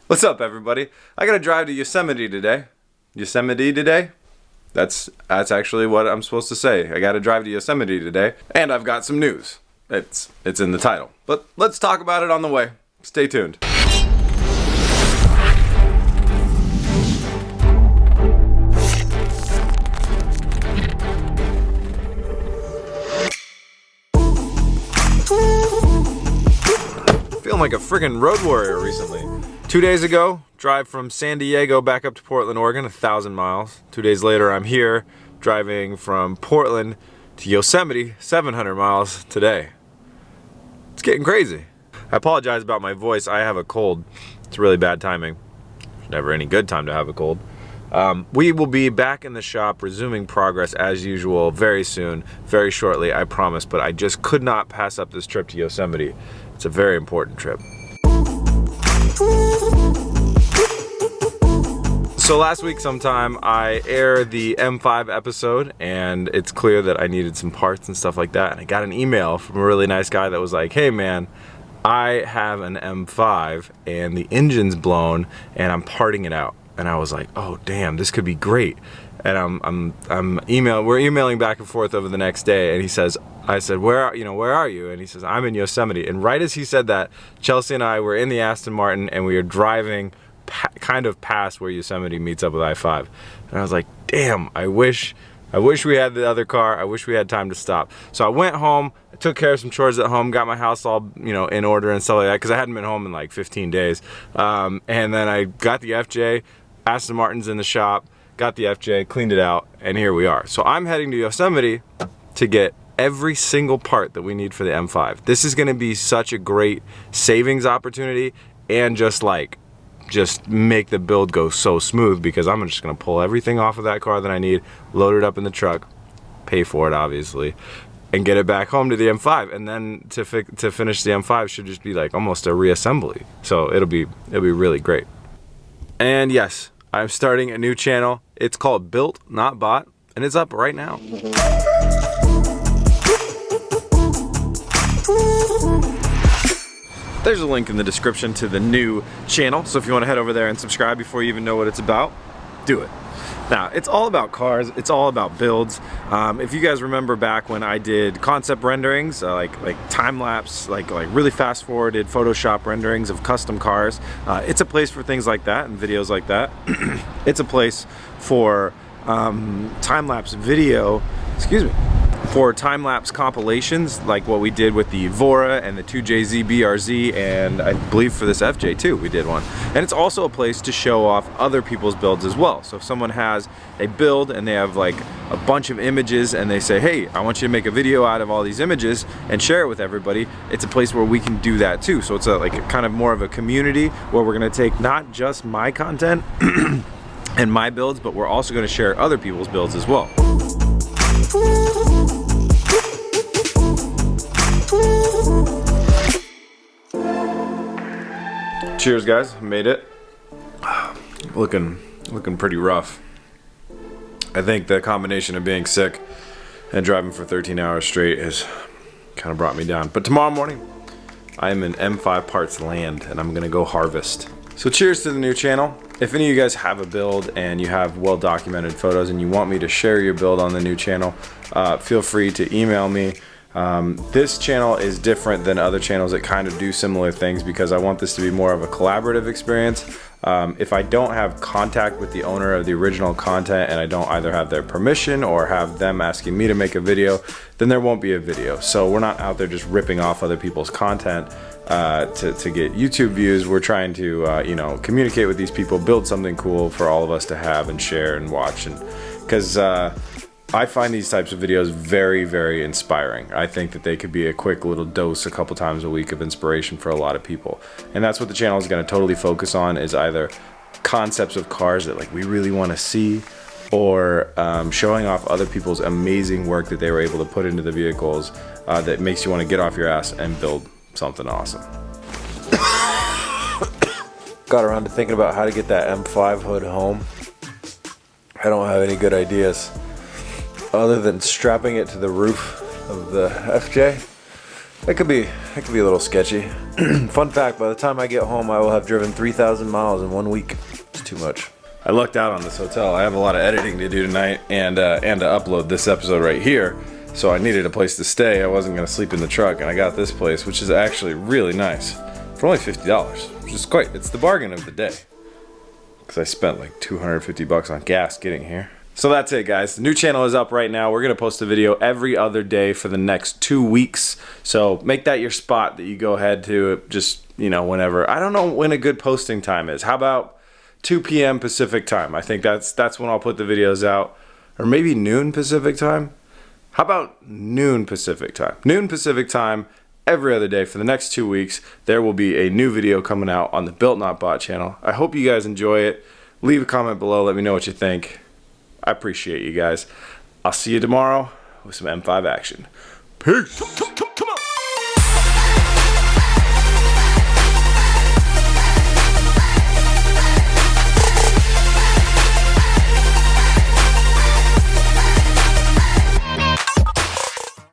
What's up, everybody? I gotta drive to Yosemite today. Yosemite today? That's actually what I'm supposed to say. I gotta drive to Yosemite today, and I've got some news. It's in the title. But let's talk about it on the way. Stay tuned. Feeling like a friggin' road warrior recently. 2 days ago, drive from San Diego back up to Portland, Oregon, 1,000 miles. 2 days later, I'm here driving from Portland to Yosemite, 700 miles today. It's getting crazy. I apologize about my voice. I have a cold. It's really bad timing. There's never any good time to have a cold. We will be back in the shop, resuming progress as usual very soon, very shortly, I promise. But I just could not pass up this trip to Yosemite. It's a very important trip. So last week sometime I aired the M5 episode, and it's clear that I needed some parts and stuff like that, and I got an email from a really nice guy that was like, hey man, I have an M5 and the engine's blown and I'm parting it out. And I was like, oh damn, this could be great. And we're emailing back and forth over the next day, and I said, where are you? And he says, I'm in Yosemite. And right as he said that, Chelsea and I were in the Aston Martin, and we were driving kind of past where Yosemite meets up with I-5. And I was like, damn, I wish we had the other car. I wish we had time to stop. So I went home, I took care of some chores at home, got my house all, in order and stuff like that, because I hadn't been home in like 15 days. And then I got the FJ, Aston Martin's in the shop, got the FJ, cleaned it out, and here we are. So I'm heading to Yosemite to get every single part that we need for the M5. This is gonna be such a great savings opportunity, and just make the build go so smooth, because I'm just gonna pull everything off of that car that I need, load it up in the truck, pay for it obviously, and get it back home to the M5. And then to finish the M5 should just be like almost a reassembly. So it'll be really great. And yes, I'm starting a new channel. It's called Built Not Bought, and it's up right now. There's a link in the description to the new channel, so if you want to head over there and subscribe before you even know what it's about, do it. Now, it's all about cars, it's all about builds. If you guys remember back when I did concept renderings, like time-lapse, like really fast-forwarded Photoshop renderings of custom cars, it's a place for things like that and videos like that. It's a place for time-lapse video, for time-lapse compilations like what we did with the Evora and the 2JZ BRZ, and I believe for this FJ too we did one. And it's also a place to show off other people's builds as well. So if someone has a build and they have like a bunch of images and they say, hey, I want you to make a video out of all these images and share it with everybody, it's a place where we can do that too. So it's like kind of more of a community where we're going to take not just my content and my builds, but we're also going to share other people's builds as well. Cheers, guys. Made it. Looking pretty rough. I think the combination of being sick and driving for 13 hours straight has kind of brought me down. But tomorrow morning, I am in M5 parts land, and I'm gonna go harvest. So cheers to the new channel. If any of you guys have a build and you have well-documented photos and you want me to share your build on the new channel, feel free to email me. This channel is different than other channels that kind of do similar things, because I want this to be more of a collaborative experience. If I don't have contact with the owner of the original content, and I don't either have their permission or have them asking me to make a video, then there won't be a video. So we're not out there just ripping off other people's content to get YouTube views. We're trying to communicate with these people, build something cool for all of us to have and share and watch, and because I find these types of videos very, very inspiring. I think that they could be a quick little dose a couple times a week of inspiration for a lot of people. And that's what the channel is going to totally focus on, is either concepts of cars that we really want to see, or showing off other people's amazing work that they were able to put into the vehicles that makes you want to get off your ass and build something awesome. Got around to thinking about how to get that M5 hood home. I don't have any good ideas other than strapping it to the roof of the FJ. It could it can be a little sketchy. Fun fact, by the time I get home, I will have driven 3,000 miles in 1 week. It's too much. I lucked out on this hotel. I have a lot of editing to do tonight and to upload this episode right here. So I needed a place to stay. I wasn't gonna sleep in the truck, and I got this place, which is actually really nice. For only $50, which is it's the bargain of the day. Because I spent like 250 bucks on gas getting here. So that's it, guys. The new channel is up right now. We're gonna post a video every other day for the next 2 weeks. So make that your spot that you go ahead to just, you know, whenever. I don't know when a good posting time is. How about 2 p.m. Pacific time? I think that's when I'll put the videos out. Or maybe noon Pacific time? How about noon Pacific time? Noon Pacific time every other day for the next 2 weeks. There will be a new video coming out on the Built Not Bought channel. I hope you guys enjoy it. Leave a comment below. Let me know what you think. I appreciate you guys. I'll see you tomorrow with some M5 action. Peace.